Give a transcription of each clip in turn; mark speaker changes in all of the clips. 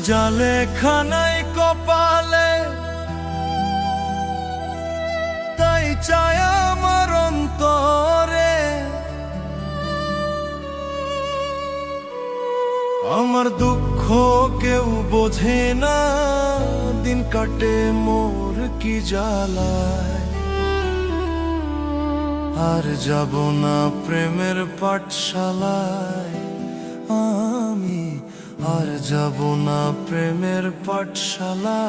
Speaker 1: যা লেখা নাই কপালে তাই চায় আমার অন্তরে। আমার দুঃখ কেউ বোঝে না, দিন কাটে মোর কি জ্বালায়। আর যাব না প্রেমের পাঠশালায় আমি, আর যাব না প্রেমের পাঠশালায়।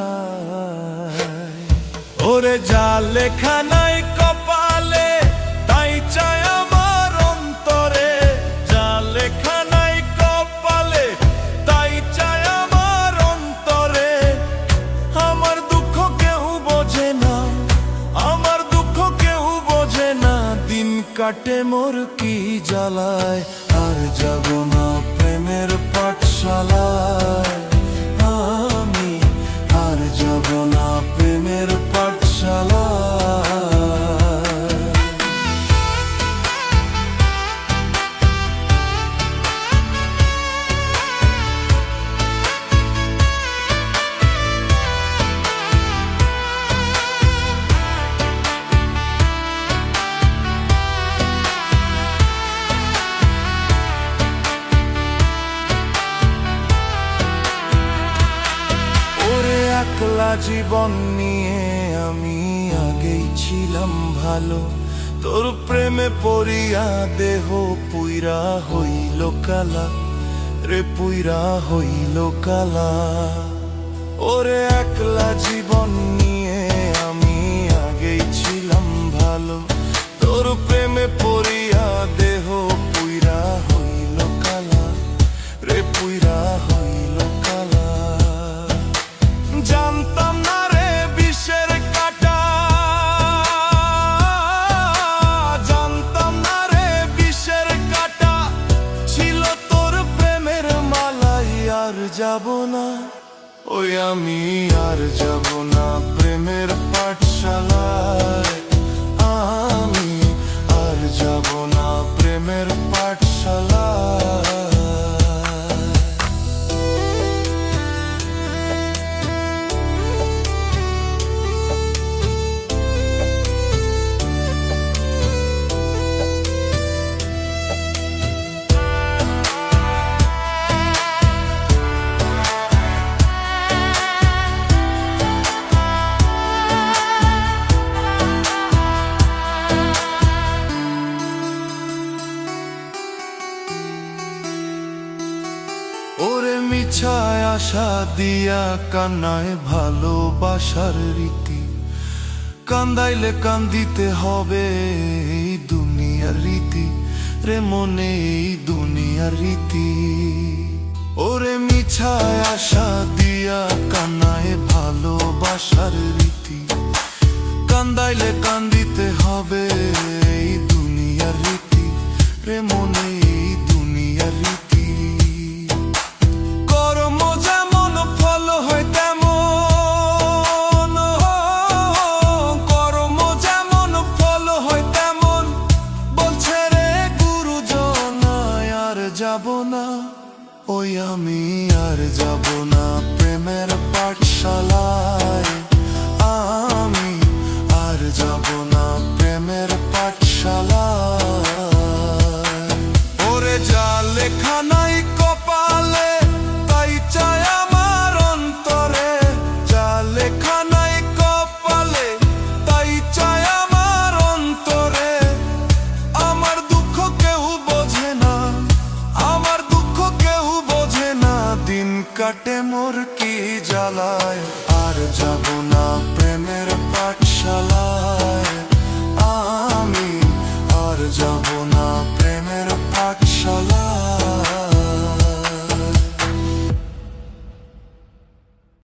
Speaker 1: ওরে যা লেখা নাই কপালে তাই চায় আমার অন্তরে। যা লেখা নাই কপালে তাই চায় আমার অন্তরে। আমার দুঃখ কেউ বোঝে না, আমার দুঃখ কেউ বোঝে না, দিন কাটে মোর কি জ্বালায়। আর যাব না প্রেমের পাঠশালায় আমি, আর যাব না প্রেমের পাঠশালায়। একলা জীবন নিয়ে আমি আগেই ছিলাম ভালো, তোর প্রেমে পড়িয়া দেহ পুইরা হইল কালা রে, পুইরা হইল কালা। ওরে একলা জীবন নিয়ে আমি আগেই ছিলাম ভালো, তোর প্রেমে পড়িয়া দেহ পুইরা হইল কালা রে, পুইরা হইল কালা। জানতাম না রে বিষের কাঁটা, জানতাম না রে বিষের কাঁটা ছিল তোর প্রেমের মালাই। আর যাব না ওই আমি, আর যাব না প্রেমের পাঠশালায় আমি, আর যাব না প্রেমের পাঠশালায়। ওরে মিছায় আশা দিয়া কান্নায় ভালোবাসার রীতি, কান্দাইলে কান্দিতে হবে এই দুনিয়ার রীতি রে মনে, এই দুনিয়ার রীতি। ওরে মিছায় আশা দিয়া কান্নায় ভালোবাসার রীতি, কান্দাইলে কান্দিতে হবে এই দুনিয়ার রীতি রে মনে,